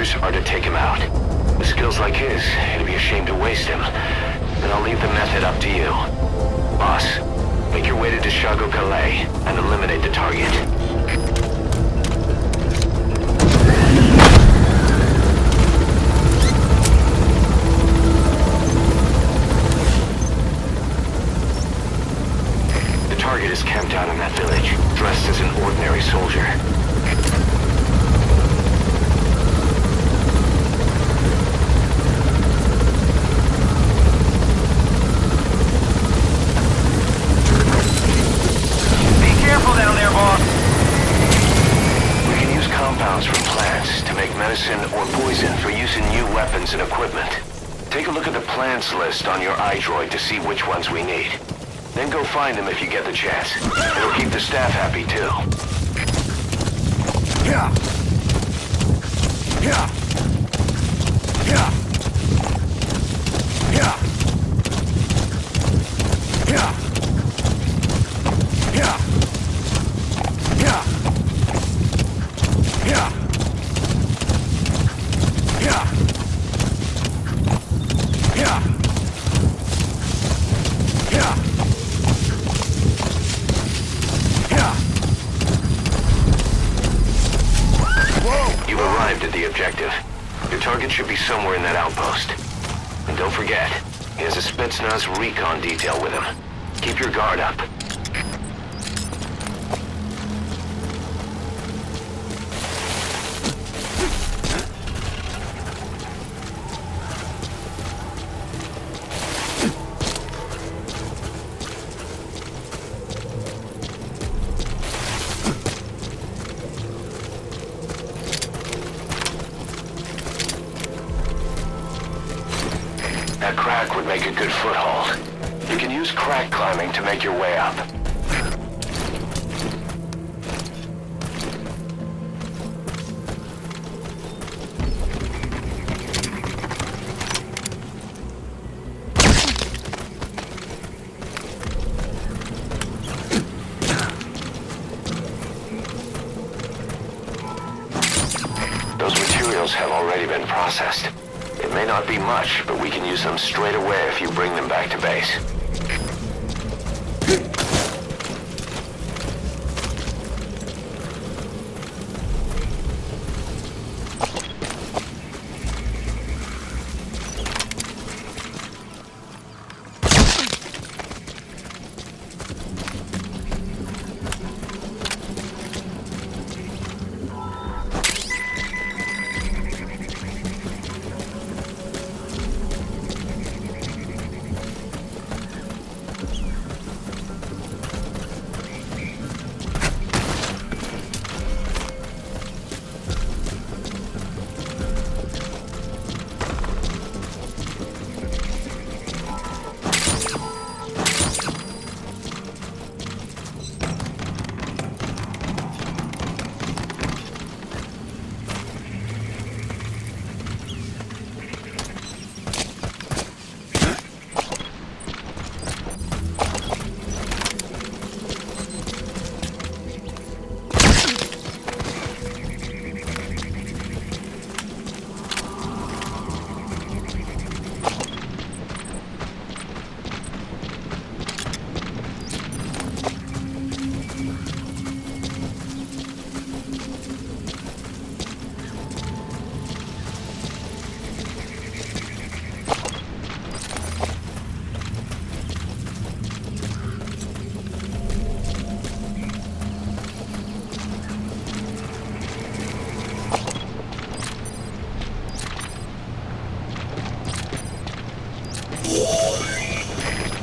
orders are to take him out. With skills like his, it'd be a shame to waste him. And I'll leave the method up to you. Boss, make your way to Deshago Calais and eliminate the target. The target is camped out in that village, dressed as an ordinary soldier. Medicine or poison for use in new weapons and equipment. Take a look at the plants list on your iDroid to see which ones we need. Then go find them if you get the chance. It'll keep the staff happy too. Yeah. Yeah. Yeah. Yeah. Yeah. Yeah. Yeah. Yeah. Yeah. Yeah. Yeah. Yeah. Whoa! You've arrived at the objective. Your target should be somewhere in that outpost. And don't forget, he has a Spetsnaz recon detail with him. Keep your guard up. That crack would make a good foothold. You can use crack climbing to make your way up. Those materials have already been processed. It may not be much, but we can use them straight away if you bring them back to base.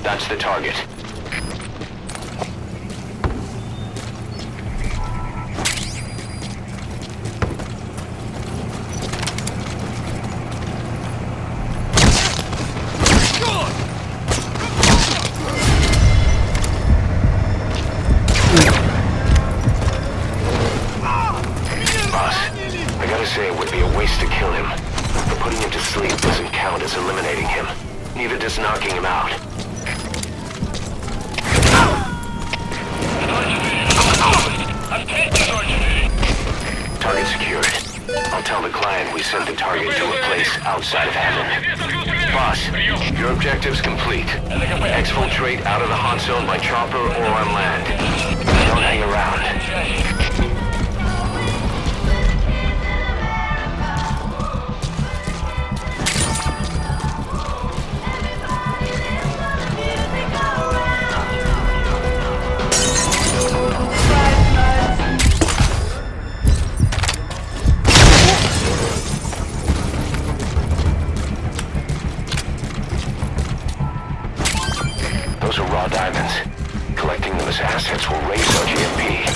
That's the target. Boss, I gotta say it would be a waste to kill him. But putting him to sleep doesn't count as eliminating him. Neither does knocking him out. Target secured. I'll I'll tell the client we sent the target to a place outside of heaven. Boss, your objective's complete. Exfiltrate out of the hot zone by chopper or on land. Don't hang around. Those are raw diamonds. Collecting them as assets will raise our GMP.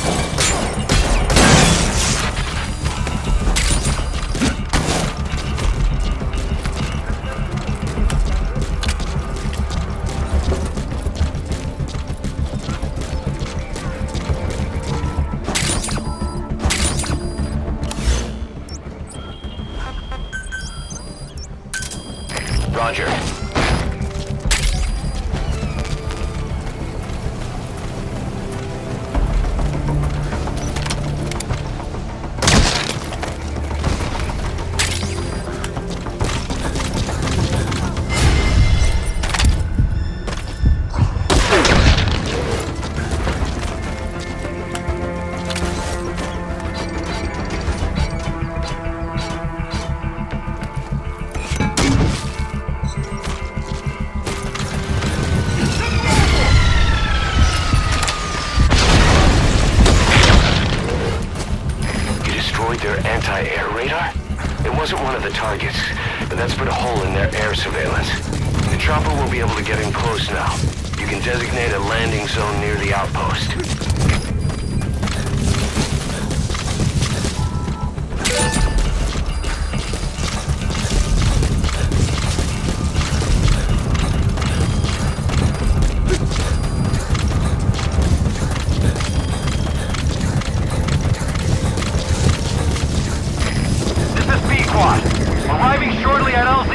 Roger. Their anti-air radar? It wasn't one of the targets, but that's put a hole in their air surveillance. The chopper will be able to get in close now. You can designate a landing zone near the outpost. Arriving shortly at LZ.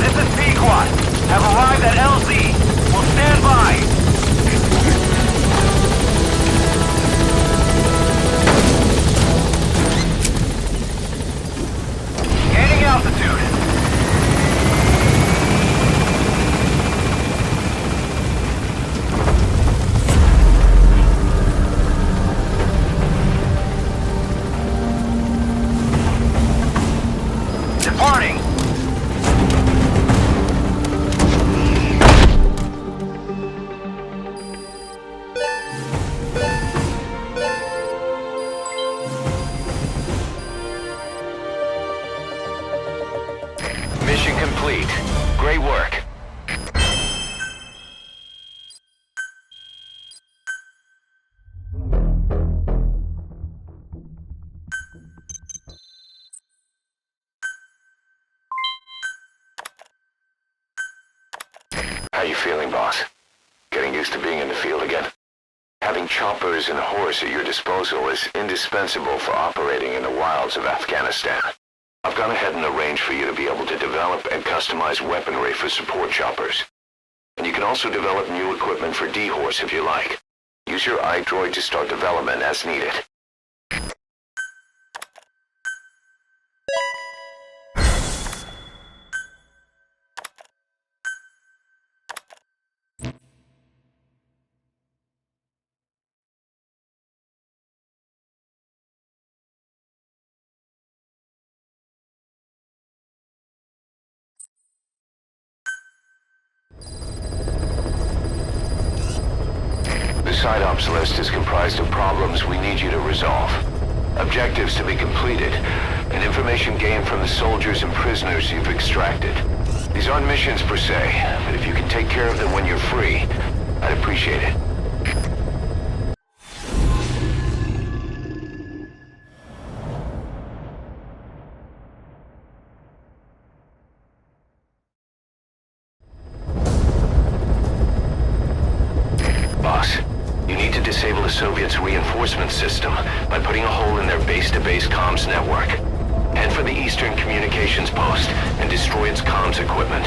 This is Pequod. Have arrived at LZ. Will stand by. Gaining altitude. Departing! Mission complete. Great work. How you feeling, boss? Getting used to being in the field again? Having choppers and horse at your disposal is indispensable for operating in the wilds of Afghanistan. I've gone ahead and arranged for you to be able to develop and customize weaponry for support choppers. And you can also develop new equipment for D-Horse if you like. Use your iDroid to start development as needed. The Side Ops list is comprised of problems we need you to resolve, objectives to be completed, and information gained from the soldiers and prisoners you've extracted. These aren't missions per se, but if you can take care of them when you're free, I'd appreciate it. Boss, you need to disable the Soviets' reinforcement system by putting a hole in their base-to-base comms network. Head for the Eastern Communications Post and destroy its comms equipment.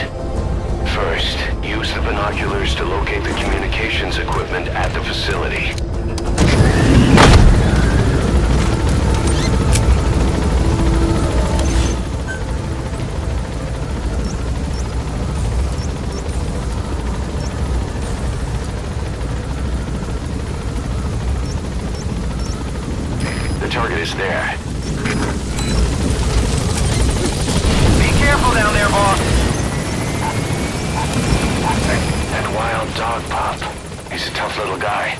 First, use the binoculars to locate the communications equipment at the facility. The target is there. Be careful down there, boss. That wild dog pup. He's a tough little guy.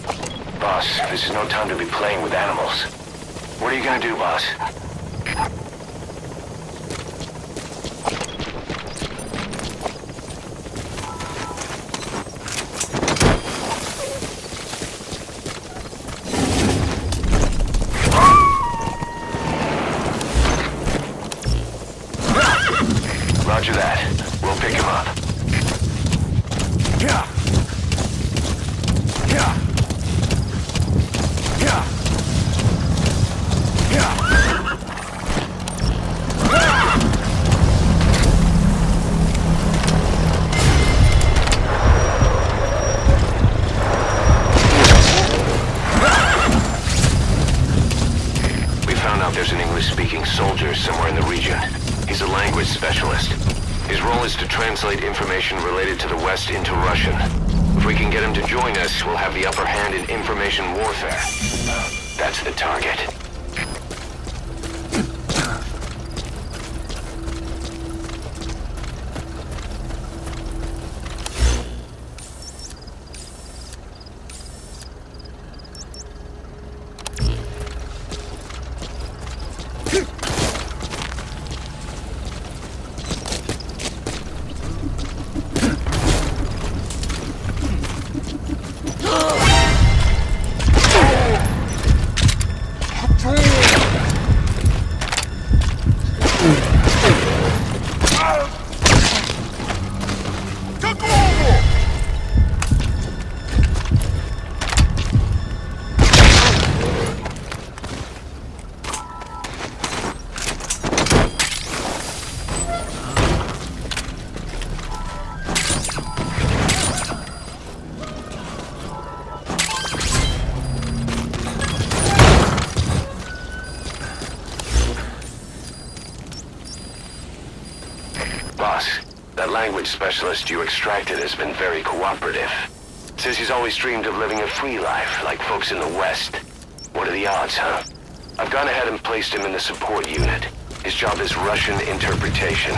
Boss, this is no time to be playing with animals. What are you gonna do, boss? Roger that. We'll pick him up. Yeah. Yeah. Yeah. Yeah. We found out there's an English-speaking soldier somewhere in the region. He's a language specialist. His role is to translate information related to the West into Russian. If we can get him to join us, we'll have the upper hand in information warfare. That's the target. Boss, that language specialist you extracted has been very cooperative. Says he's always dreamed of living a free life, like folks in the West. What are the odds, huh? I've gone ahead and placed him in the support unit. His job is Russian interpretation.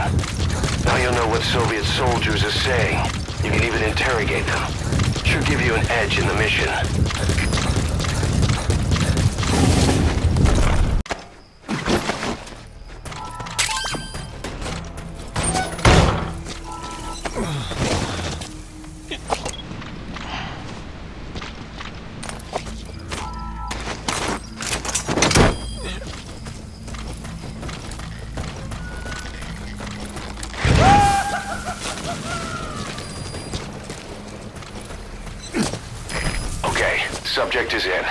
Now you'll know what Soviet soldiers are saying. You can even interrogate them. Should give you an edge in the mission. Subject is in.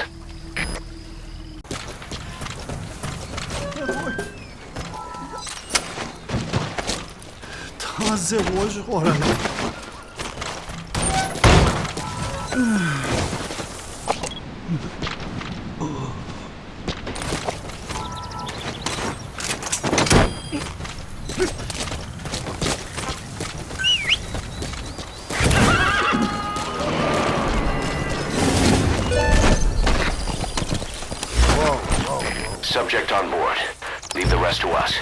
تازه وش خورم. Subject on board. Leave the rest to us.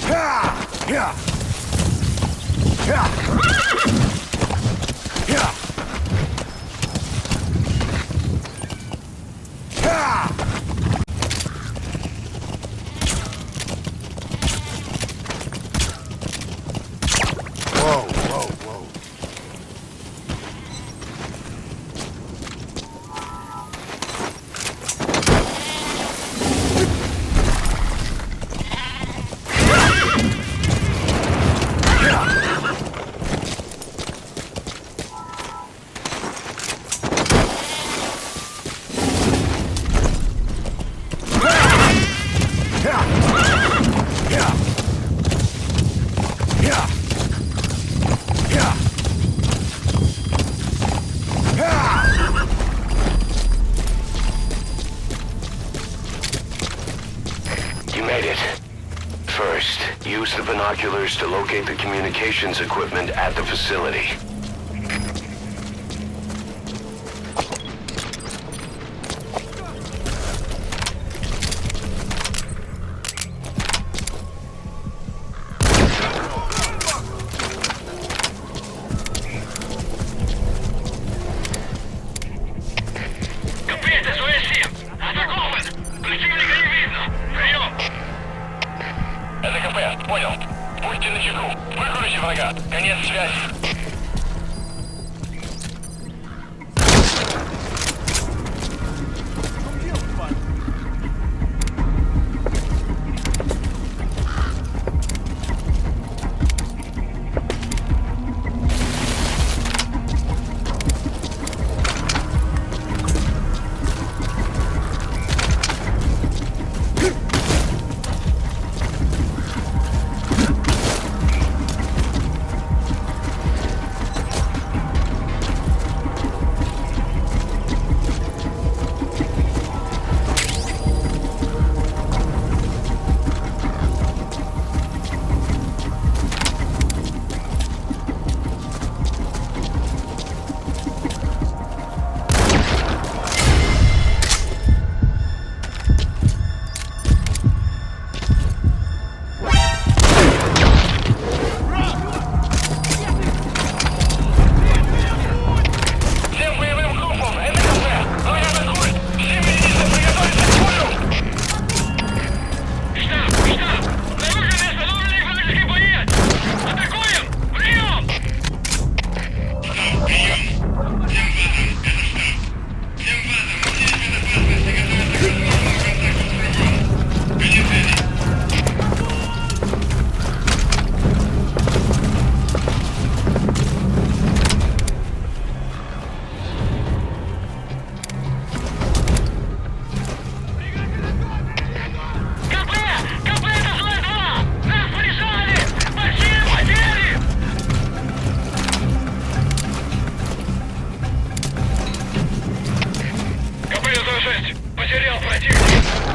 Yeah. Yeah. Yeah. Yeah. Yeah. Whoa, whoa, whoa. binoculars to locate the communications equipment at the facility. Конец связи. Потерял противника!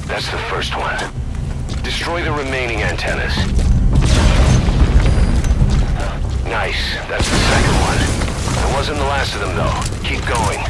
That's the first one. Destroy the remaining antennas. Nice. That's the second one. That wasn't the last of them, though. Keep going.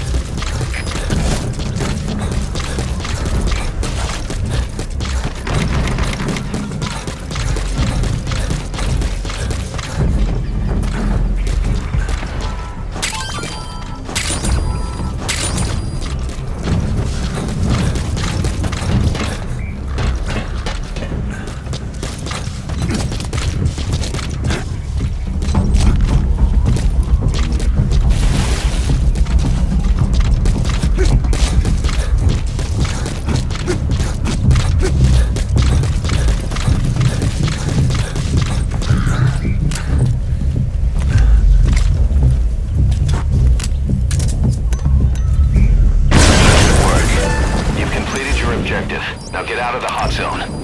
Now get out of the hot zone.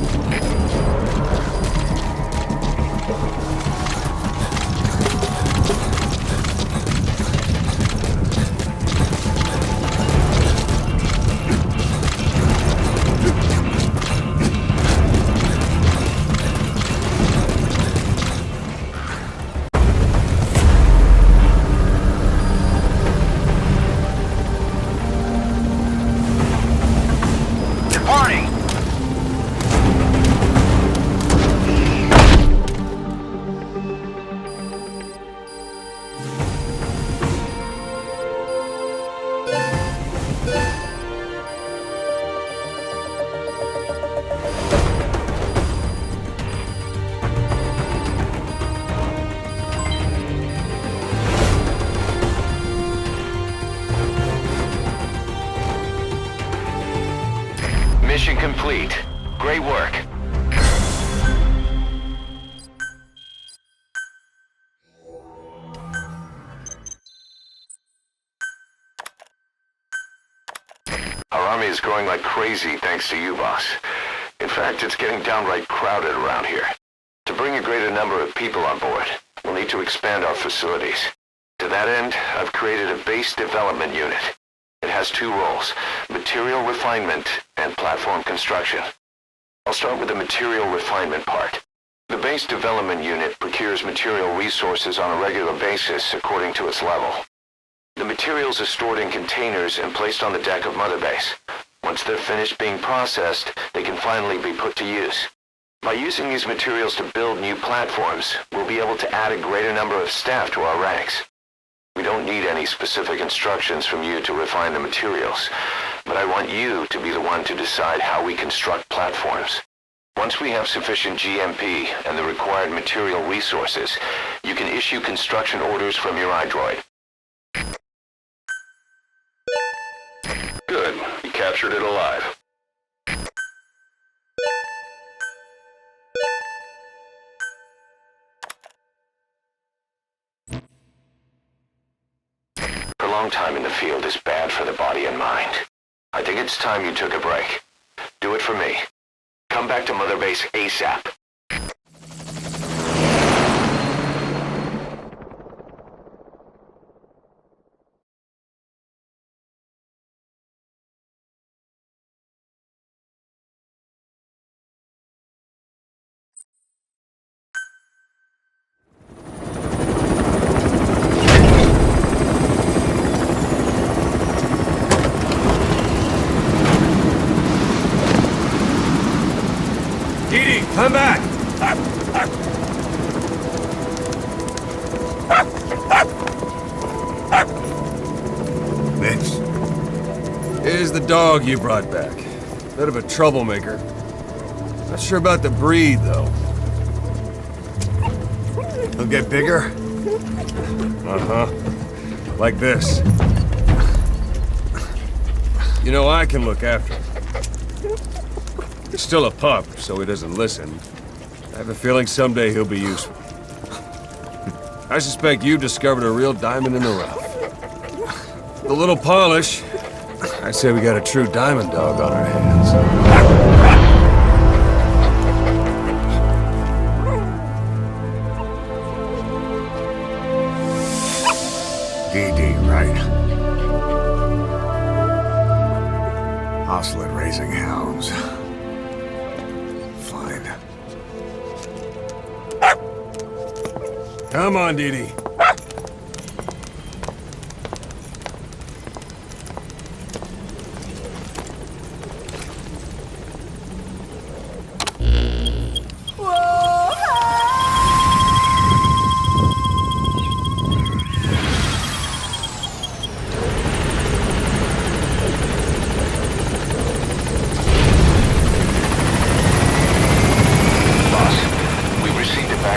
Mission complete. Great work. Our army is growing like crazy thanks to you, boss. In fact, it's getting downright crowded around here. To bring a greater number of people on board, we'll need to expand our facilities. To that end, I've created a base development unit. It has two roles, material refinement and platform construction. I'll start with the material refinement part. The base development unit procures material resources on a regular basis according to its level. The materials are stored in containers and placed on the deck of Mother Base. Once they're finished being processed, they can finally be put to use. By using these materials to build new platforms, we'll be able to add a greater number of staff to our ranks. We don't need any specific instructions from you to refine the materials, but I want you to be the one to decide how we construct platforms. Once we have sufficient GMP and the required material resources, you can issue construction orders from your iDroid. Good. You captured it alive. Prolonged time in the field is bad for the body and mind. I think it's time you took a break. Do it for me. Come back to Mother Base ASAP. Come back! Mitch. Here's the dog you brought back. Bit of a troublemaker. Not sure about the breed, though. He'll get bigger? Uh-huh. Like this. You know, I can look after him. He's still a pup, so he doesn't listen. I have a feeling someday he'll be useful. I suspect you've discovered a real diamond in the rough. With a little polish, I'd say we got a true diamond dog on our hands. DD, right? Hostile at raising hounds. Fine. Come on, Dee Dee.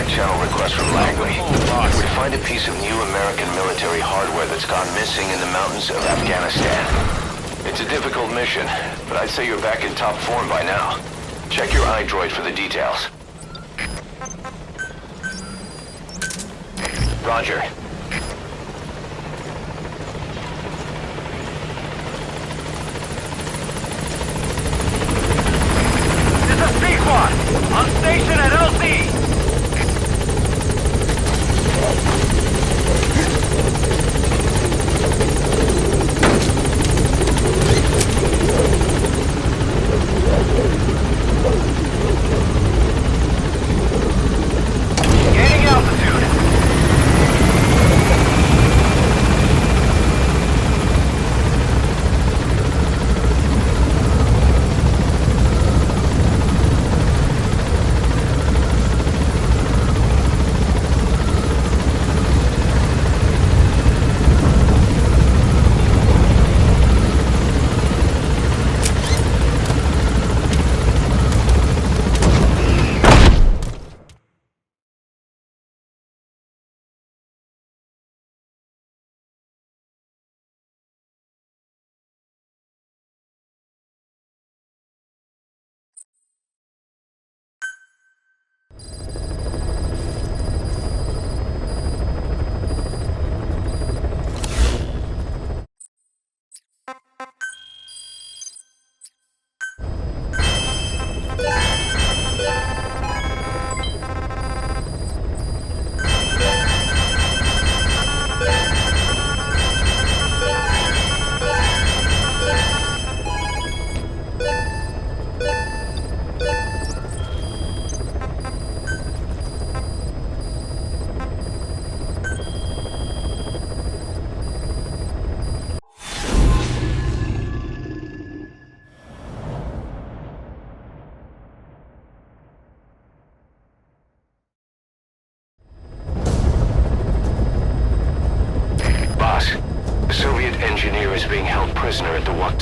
Channel request from Langley. We find a piece of new American military hardware that's gone missing in the mountains of Afghanistan. It's a difficult mission, but I'd say you're back in top form by now. Check your iDroid for the details. Roger. This is Pequod, on station at LZ. Gaining altitude.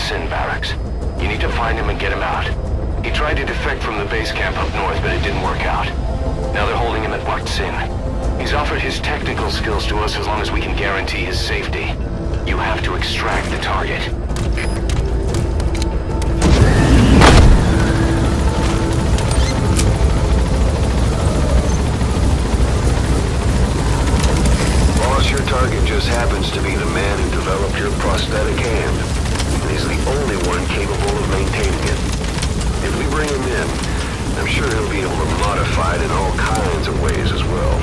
Sin barracks. You need to find him and get him out. He tried to defect from the base camp up north, but it didn't work out. Now they're holding him at Wak Sin. He's offered his technical skills to us as long as we can guarantee his safety. You have to extract the target. Boss, your target just happens to be the man who developed your prosthetic hand. And he's the only one capable of maintaining it. If we bring him in, I'm sure he'll be able to modify it in all kinds of ways as well.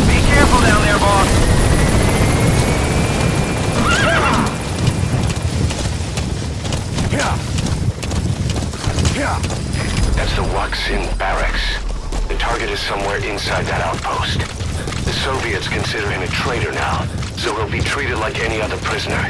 Be careful down there, boss. That's the Wak Sin barracks. The target is somewhere inside that outpost. The Soviets consider him a traitor now, so he'll be treated like any other prisoner.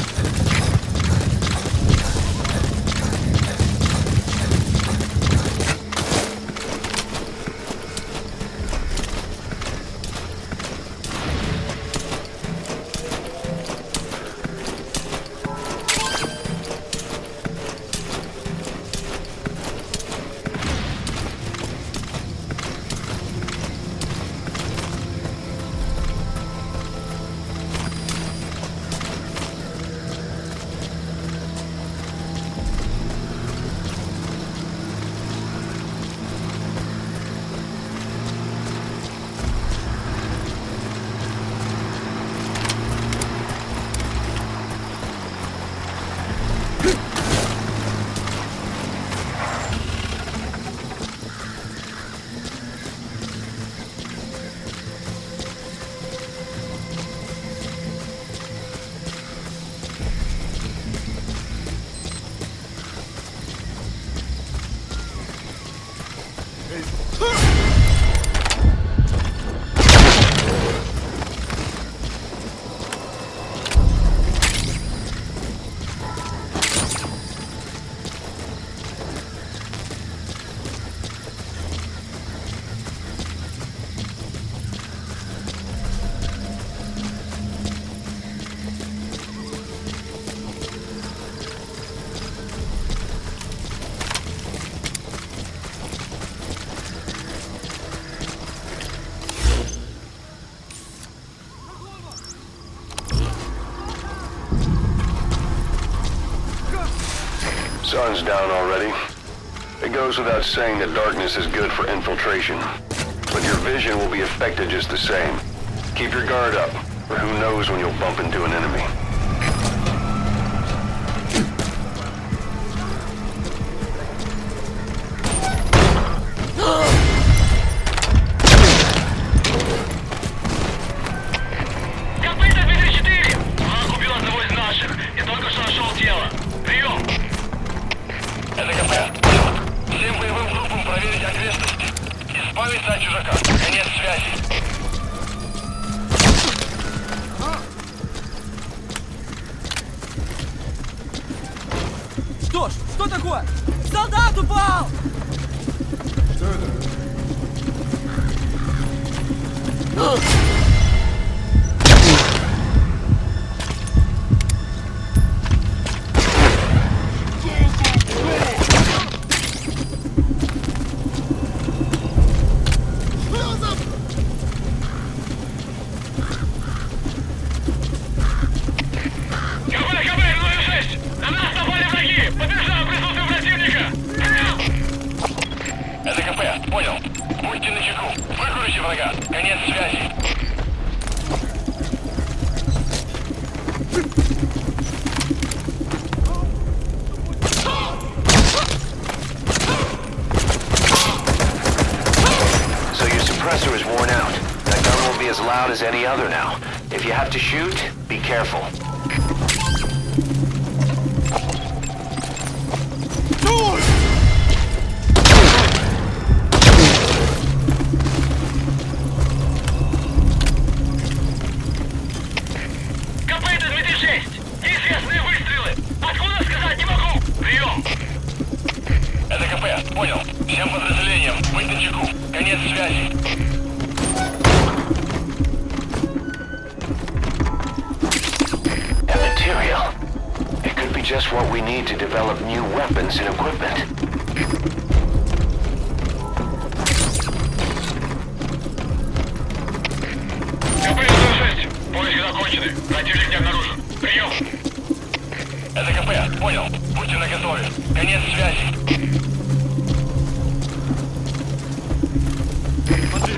Sun's down already. It goes without saying that darkness is good for infiltration. But your vision will be affected just the same. Keep your guard up, or who knows when you'll bump into an enemy. Копыта 204! Враг убил одного из наших и только что нашел тело. Прием! Это КП. Всем боевым группам проверить окрестности. Избавиться от чужака. Конец связи. Что ж, что такое? Солдат упал! Это КП, понял. Будьте начеку. Выкурите врага. Конец связи. So your suppressor is worn out. That gun won't be as loud as any other now. If you have to shoot, be careful. Копыта 206! Неизвестные выстрелы! Откуда сказать не могу! Прием! Это КП, понял. Всем подразделениям, быть начеку. Конец связи. just what we need to develop new weapons and equipment. КП-106. Поиски закончены. Противник не обнаружен. Прием. Это КП. Понял. Будьте наготове. Конец связи.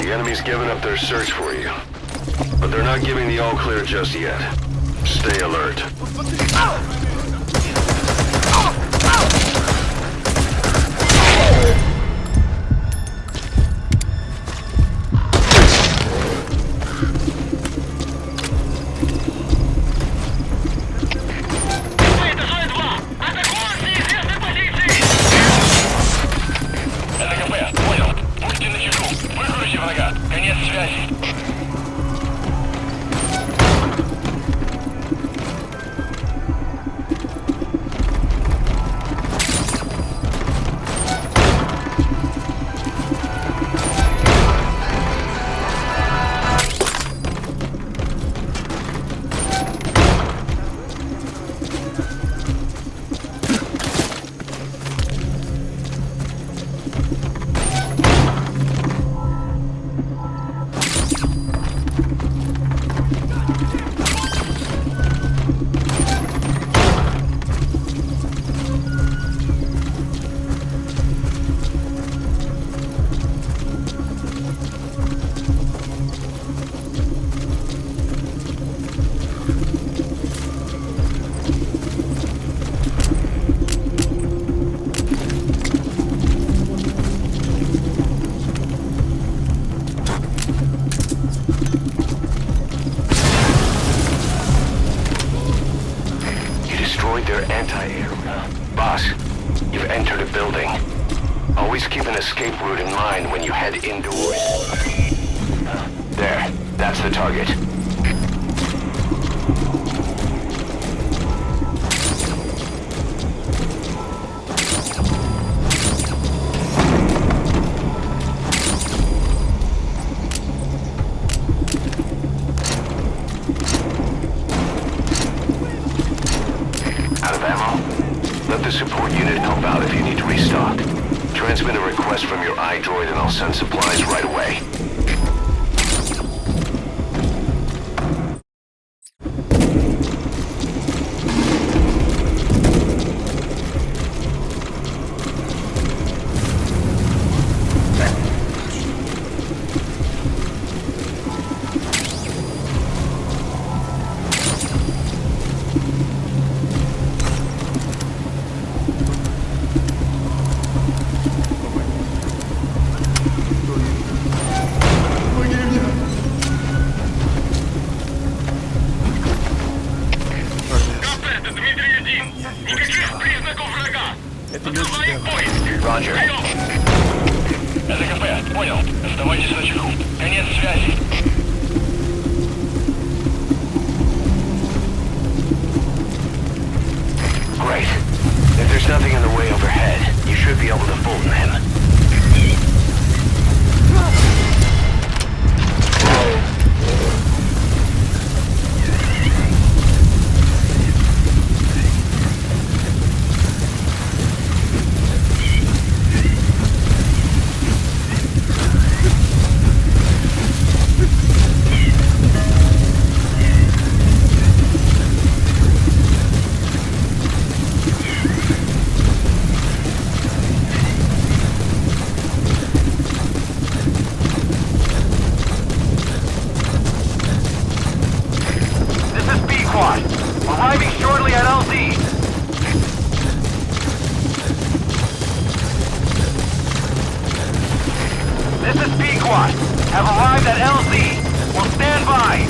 The enemy's given up their search for you. But they're not giving the all-clear just yet. Stay alert. КП, это Зоя-2. Атакуем с неизвестной позиции. Это КП. Понял. Будьте начеку. Выкройте врага. Конец связи. Their anti-air. Boss, you've entered a building. Always keep an escape route in mind when you head indoors. There, that's the target. Out of ammo? Let the support unit help out if you need to restock. Transmit a request from your iDroid and I'll send supplies right away. Это Дмитрий-1. Никаких признаков врага. Открываем поиск. Roger. Прием. Это КП. Понял. Оставайтесь на чеку. Конец связи. Great. If there's nothing in the way overhead, you should be able to fool them. Arriving shortly at LZ. This is Pequod. Have arrived at LZ. Will stand by.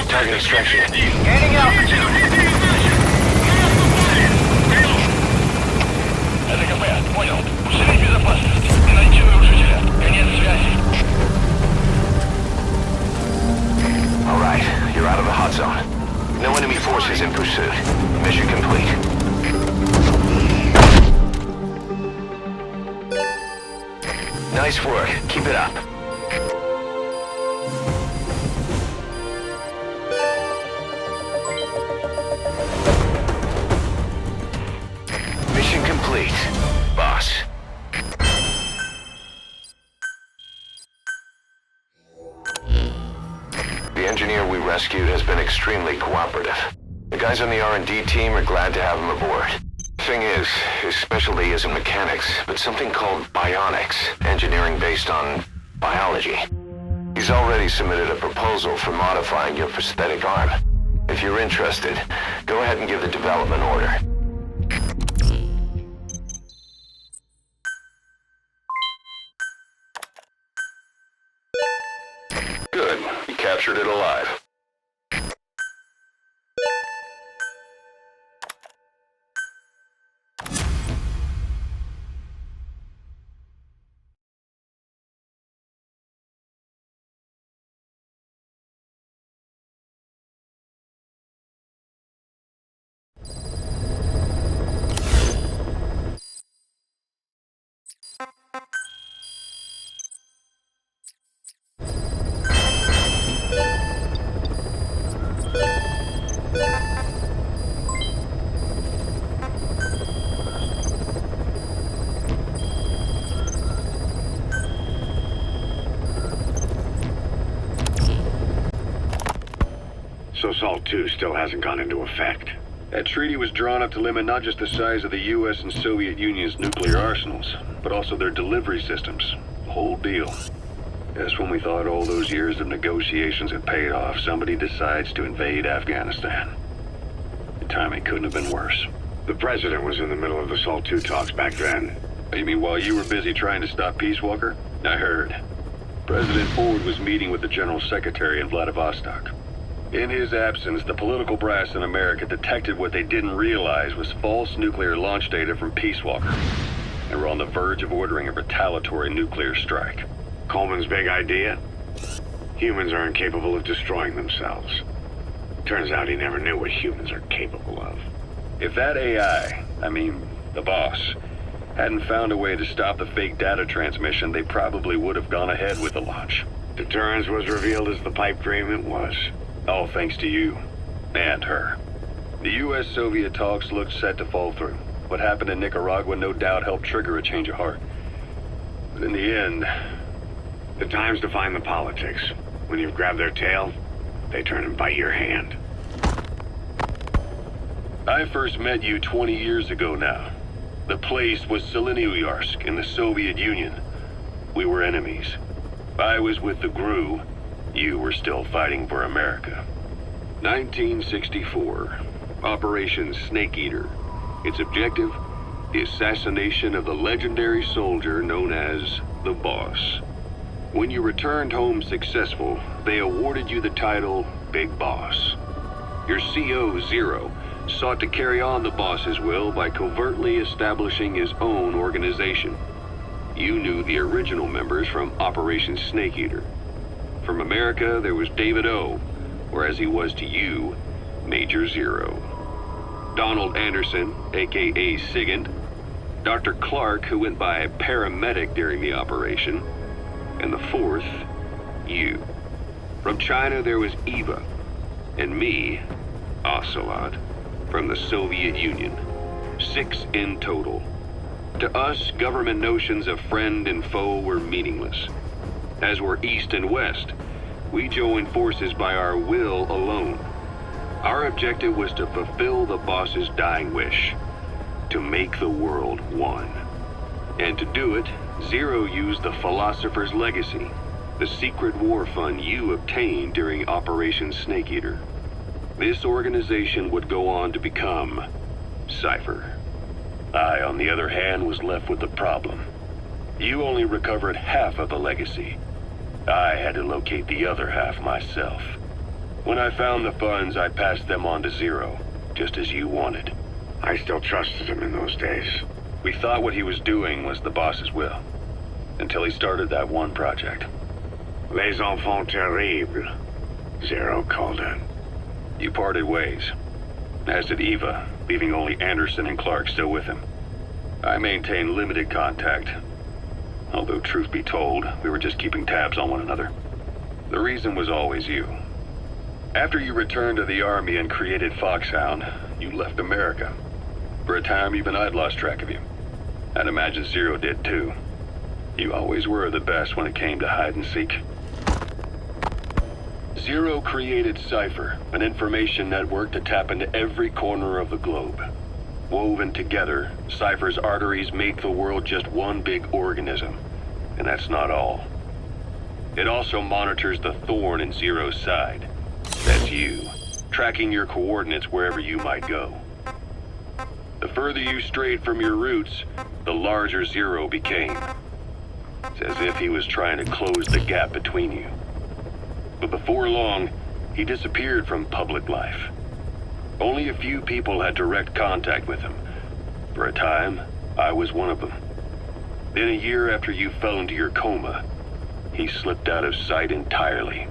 Target extraction. Gaining altitude. Mission complete. Nice work. Keep it up. Mission complete, boss. The engineer we rescued has been extremely cooperative. The guys on the R&D team are glad to have him aboard. Thing is, his specialty isn't mechanics, but something called bionics, engineering based on biology. He's already submitted a proposal for modifying your prosthetic arm. If you're interested, go ahead and give the development order. Good. You captured it alive. So SALT II still hasn't gone into effect. That treaty was drawn up to limit not just the size of the US and Soviet Union's nuclear arsenals, but also their delivery systems. The whole deal. Just when we thought all those years of negotiations had paid off, somebody decides to invade Afghanistan. The timing couldn't have been worse. The president was in the middle of the SALT II talks back then. You mean while you were busy trying to stop Peace Walker? I heard. President Ford was meeting with the General Secretary in Vladivostok. In his absence, the political brass in America detected what they didn't realize was false nuclear launch data from Peace Walker. They were on the verge of ordering a retaliatory nuclear strike. Coleman's big idea? Humans are incapable of destroying themselves. Turns out he never knew what humans are capable of. If that AI, the boss, hadn't found a way to stop the fake data transmission, they probably would have gone ahead with the launch. Deterrence was revealed as the pipe dream it was. All thanks to you. And her. The US-Soviet talks looked set to fall through. What happened in Nicaragua no doubt helped trigger a change of heart. But in the end... The time's to find the politics. When you've grabbed their tail, they turn and bite your hand. I first met you 20 years ago now. The place was Selenouyarsk in the Soviet Union. We were enemies. I was with the GRU. You were still fighting for America. 1964. Operation Snake Eater. Its objective? The assassination of the legendary soldier known as the Boss. When you returned home successful, they awarded you the title Big Boss. Your CO, Zero, sought to carry on the Boss's will by covertly establishing his own organization. You knew the original members from Operation Snake Eater. From America, there was David O, or as he was to you, Major Zero. Donald Anderson, aka Sigint, Dr. Clark, who went by paramedic during the operation, and the fourth, you. From China, there was Eva, and me, Ocelot, from the Soviet Union. 6 in total. To us, government notions of friend and foe were meaningless. As were East and West, we joined forces by our will alone. Our objective was to fulfill the Boss's dying wish, to make the world one. And to do it, Zero used the Philosopher's Legacy, the secret war fund you obtained during Operation Snake Eater. This organization would go on to become Cypher. I, on the other hand, was left with the problem. You only recovered half of the legacy. I had to locate the other half myself. When I found the funds, I passed them on to Zero, just as you wanted. I still trusted him in those days. We thought what he was doing was the Boss's will, until he started that one project. Les enfants terribles, Zero called it. You parted ways. as did Eva, leaving only Anderson and Clark still with him. I maintained limited contact, although truth be told, we were just keeping tabs on one another. The reason was always you. After you returned to the Army and created Foxhound, you left America. For a time, even I'd lost track of you. I'd imagine Zero did too. You always were the best when it came to hide and seek. Zero created Cypher, an information network to tap into every corner of the globe. Woven together, Cypher's arteries make the world just one big organism. And that's not all. It also monitors the thorn in Zero's side. That's you, tracking your coordinates wherever you might go. The further you strayed from your roots, the larger Zero became. It's as if he was trying to close the gap between you. But before long, he disappeared from public life. Only a few people had direct contact with him. For a time, I was one of them. Then a year after you fell into your coma, he slipped out of sight entirely.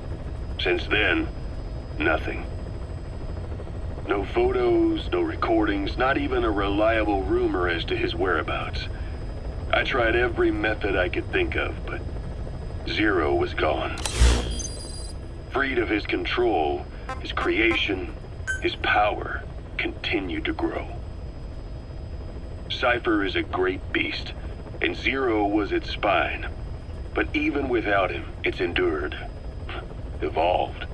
Since then, nothing. No photos, no recordings, not even a reliable rumor as to his whereabouts. I tried every method I could think of, but Zero was gone. Freed of his control, his creation, his power continued to grow. Cypher is a great beast, and Zero was its spine. But even without him, it's endured, evolved.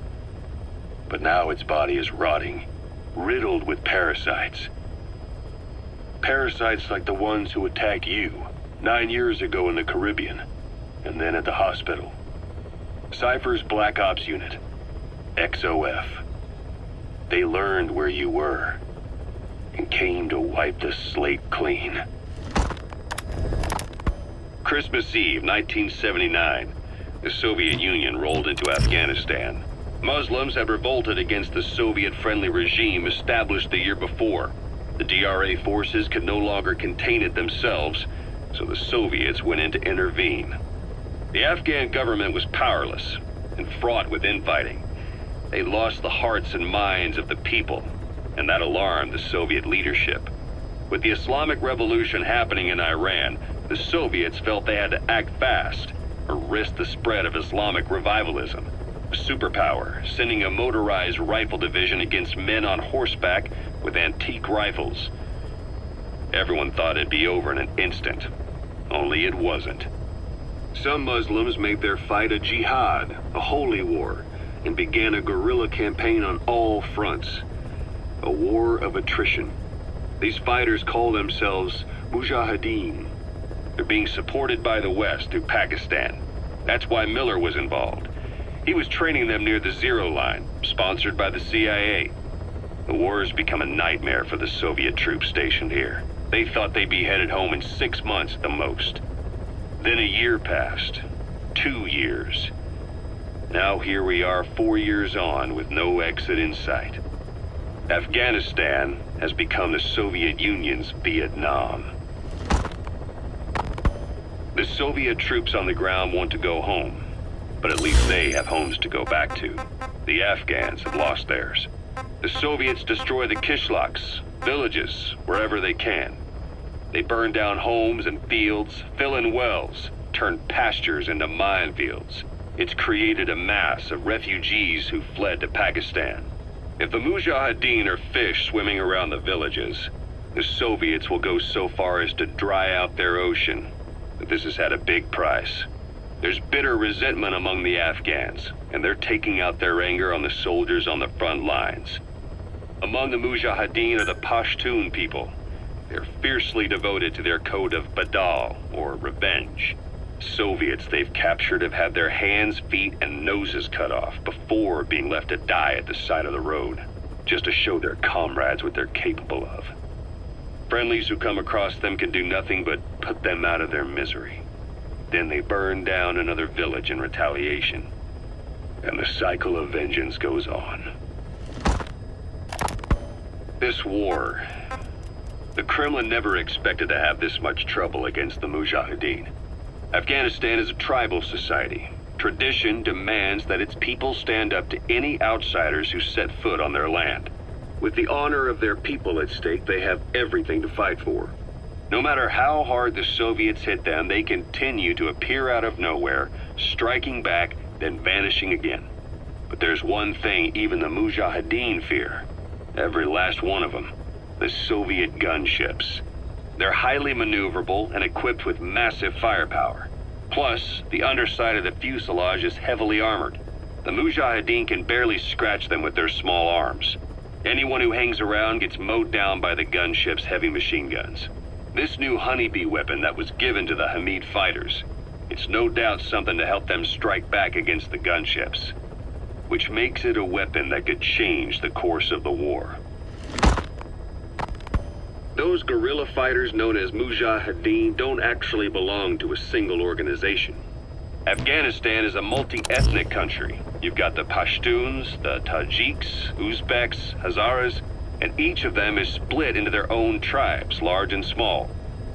But now its body is rotting, riddled with parasites. Parasites like the ones who attacked you 9 years ago in the Caribbean, and then at the hospital. Cypher's Black Ops unit, XOF. They learned where you were, and came to wipe the slate clean. Christmas Eve, 1979, the Soviet Union rolled into Afghanistan. Muslims had revolted against the Soviet-friendly regime established the year before. The DRA forces could no longer contain it themselves, so the Soviets went in to intervene. The Afghan government was powerless and fraught with infighting. They lost the hearts and minds of the people, and that alarmed the Soviet leadership. With the Islamic Revolution happening in Iran, the Soviets felt they had to act fast or risk the spread of Islamic revivalism. A superpower, sending a motorized rifle division against men on horseback with antique rifles. Everyone thought it'd be over in an instant, only it wasn't. Some Muslims made their fight a jihad, a holy war, and began a guerrilla campaign on all fronts. A war of attrition. These fighters call themselves Mujahideen. They're being supported by the West through Pakistan. That's why Miller was involved. He was training them near the Zero Line, sponsored by the CIA. The war has become a nightmare for the Soviet troops stationed here. They thought they'd be headed home in 6 months at the most. Then a year passed. 2 years. Now here we are 4 years on with no exit in sight. Afghanistan has become the Soviet Union's Vietnam. The Soviet troops on the ground want to go home, but at least they have homes to go back to. The Afghans have lost theirs. The Soviets destroy the kishlaks, villages, wherever they can. They burn down homes and fields, fill in wells, turn pastures into minefields. It's created a mass of refugees who fled to Pakistan. If the Mujahideen are fish swimming around the villages, the Soviets will go so far as to dry out their ocean. But this has had a big price. There's bitter resentment among the Afghans, and they're taking out their anger on the soldiers on the front lines. Among the Mujahideen are the Pashtun people. They're fiercely devoted to their code of Badal, or revenge. Soviets they've captured have had their hands, feet, and noses cut off before being left to die at the side of the road, just to show their comrades what they're capable of. Friendlies who come across them can do nothing but put them out of their misery. Then they burn down another village in retaliation. And the cycle of vengeance goes on. This war, the Kremlin never expected to have this much trouble against the Mujahideen. Afghanistan is a tribal society. Tradition demands that its people stand up to any outsiders who set foot on their land. With the honor of their people at stake, they have everything to fight for. No matter how hard the Soviets hit them, they continue to appear out of nowhere, striking back, then vanishing again. But there's one thing even the Mujahideen fear. Every last one of them. The Soviet gunships. They're highly maneuverable and equipped with massive firepower. Plus, the underside of the fuselage is heavily armored. The Mujahideen can barely scratch them with their small arms. Anyone who hangs around gets mowed down by the gunship's heavy machine guns. This new honeybee weapon that was given to the Hamid fighters, it's no doubt something to help them strike back against the gunships, which makes it a weapon that could change the course of the war. Those guerrilla fighters known as Mujahideen don't actually belong to a single organization. Afghanistan is a multi-ethnic country. You've got the Pashtuns, the Tajiks, Uzbeks, Hazaras, and each of them is split into their own tribes, large and small.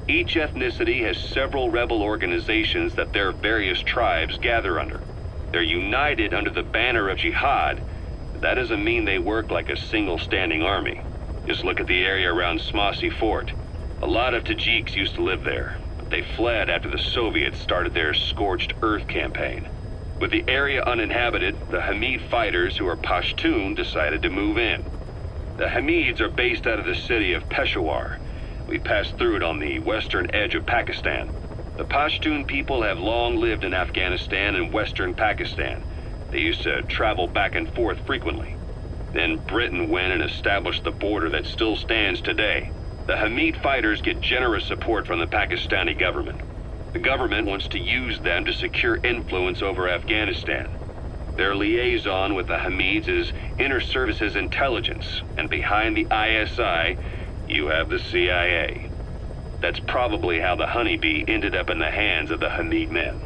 Each ethnicity has several rebel organizations that their various tribes gather under. They're united under the banner of jihad, but that doesn't mean they work like a single standing army. Just look at the area around Smasy Fort. A lot of Tajiks used to live there, but they fled after the Soviets started their Scorched Earth campaign. With the area uninhabited, the Hamid fighters, who are Pashtun, decided to move in. The Hamids are based out of the city of Peshawar. We passed through it on the western edge of Pakistan. The Pashtun people have long lived in Afghanistan and western Pakistan. They used to travel back and forth frequently. Then Britain went and established the border that still stands today. The Hamid fighters get generous support from the Pakistani government. The government wants to use them to secure influence over Afghanistan. Their liaison with the Hamids is Inter-Services Intelligence, and behind the ISI, you have the CIA. That's probably how the Honeybee ended up in the hands of the Hamid men.